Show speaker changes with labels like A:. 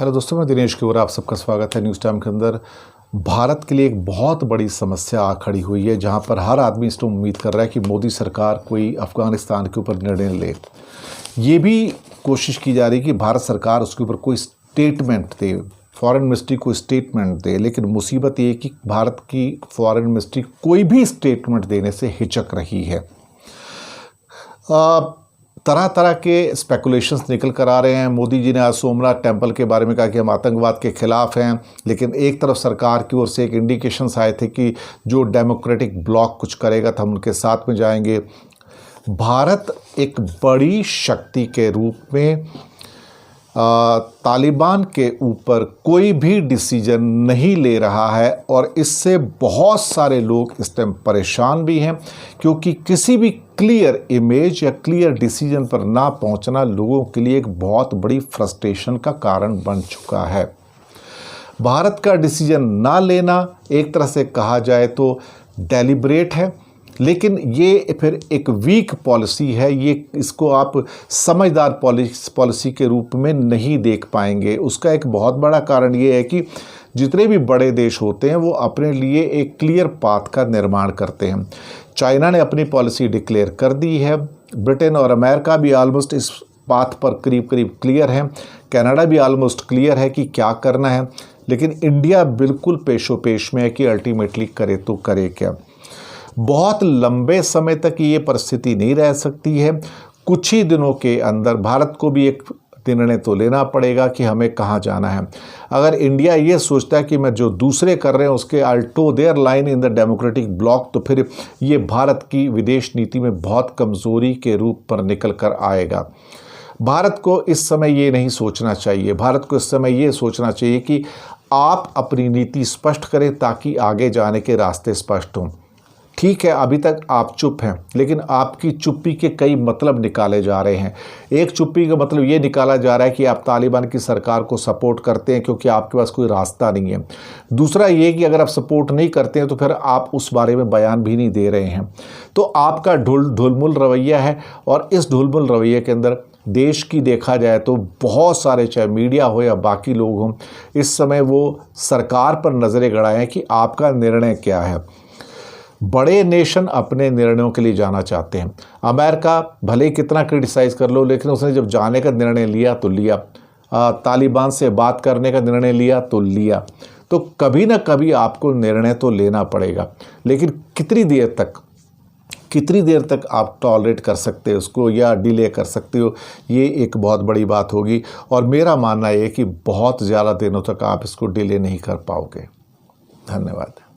A: Hello दोस्तों, मैं दिनेश कुमार, आप सबका स्वागत है न्यूज़ टाइम के अंदर। भारत के लिए एक बहुत बड़ी समस्या आ खड़ी हुई है, जहां पर हर आदमी इस टाइम उम्मीद कर रहा है कि मोदी सरकार कोई अफ़गानिस्तान के ऊपर निर्णय ले। ये भी कोशिश की जा रही है कि भारत सरकार उसके ऊपर कोई स्टेटमेंट दे, फॉरेन मिनिस्ट्री कोई स्टेटमेंट दे। लेकिन मुसीबत ये है कि भारत की फॉरेन मिनिस्ट्री कोई भी स्टेटमेंट देने से हिचक रही है। तरह तरह के स्पेकुलेशंस निकल कर आ रहे हैं। मोदी जी ने आज सोमनाथ टेंपल के बारे में कहा कि हम आतंकवाद के ख़िलाफ़ हैं, लेकिन एक तरफ सरकार की ओर से एक इंडिकेशंस आए थे कि जो डेमोक्रेटिक ब्लॉक कुछ करेगा तो हम उनके साथ में जाएंगे। भारत एक बड़ी शक्ति के रूप में तालिबान के ऊपर कोई भी डिसीजन नहीं ले रहा है, और इससे बहुत सारे लोग इस टाइम परेशान भी हैं, क्योंकि किसी भी क्लियर इमेज या क्लियर डिसीजन पर ना पहुंचना लोगों के लिए एक बहुत बड़ी फ्रस्ट्रेशन का कारण बन चुका है। भारत का डिसीजन ना लेना एक तरह से कहा जाए तो डेलिब्रेट है, लेकिन ये फिर एक वीक पॉलिसी है। ये इसको आप समझदार पॉलिसी के रूप में नहीं देख पाएंगे। उसका एक बहुत बड़ा कारण ये है कि जितने भी बड़े देश होते हैं वो अपने लिए एक क्लियर पाथ का निर्माण करते हैं। चाइना ने अपनी पॉलिसी डिक्लेयर कर दी है, ब्रिटेन और अमेरिका भी ऑलमोस्ट इस पाथ पर करीब करीब क्लियर है, कनाडा भी ऑलमोस्ट क्लियर है कि क्या करना है, लेकिन इंडिया बिल्कुल पेशोपेश में है कि अल्टीमेटली करे तो करे क्या। बहुत लंबे समय तक ये परिस्थिति नहीं रह सकती है। कुछ ही दिनों के अंदर भारत को भी एक निर्णय तो लेना पड़ेगा कि हमें कहाँ जाना है। अगर इंडिया ये सोचता है कि मैं जो दूसरे कर रहे हैं उसके I toe their line in the democratic bloc, तो फिर ये भारत की विदेश नीति में बहुत कमज़ोरी के रूप पर निकल कर आएगा। भारत को इस समय ये नहीं सोचना चाहिए। भारत को इस समय ये सोचना चाहिए कि आप अपनी नीति स्पष्ट करें ताकि आगे जाने के रास्ते स्पष्ट हों। ठीक है, अभी तक आप चुप हैं, लेकिन आपकी चुप्पी के कई मतलब निकाले जा रहे हैं। एक चुप्पी का मतलब ये निकाला जा रहा है कि आप तालिबान की सरकार को सपोर्ट करते हैं क्योंकि आपके पास कोई रास्ता नहीं है। दूसरा ये कि अगर आप सपोर्ट नहीं करते हैं तो फिर आप उस बारे में बयान भी नहीं दे रहे हैं। तो आपका ढुलमुल रवैया है, और इस ढुलमुल रवैये के अंदर देश की देखा जाए तो बहुत सारे, चाहे मीडिया हो या बाकी लोग हों, इस समय वो सरकार पर नज़रें गड़ाए हैं कि आपका निर्णय क्या है। बड़े नेशन अपने निर्णयों के लिए जाना चाहते हैं। अमेरिका भले ही कितना क्रिटिसाइज़ कर लो, लेकिन उसने जब जाने का निर्णय लिया तो लिया, तालिबान से बात करने का निर्णय लिया तो लिया। तो कभी ना कभी आपको निर्णय तो लेना पड़ेगा, लेकिन कितनी देर तक आप टॉलरेट कर सकते हो उसको या डिले कर सकते हो, ये एक बहुत बड़ी बात होगी। और मेरा मानना ये है कि बहुत ज़्यादा दिनों तक आप इसको डिले नहीं कर पाओगे। धन्यवाद।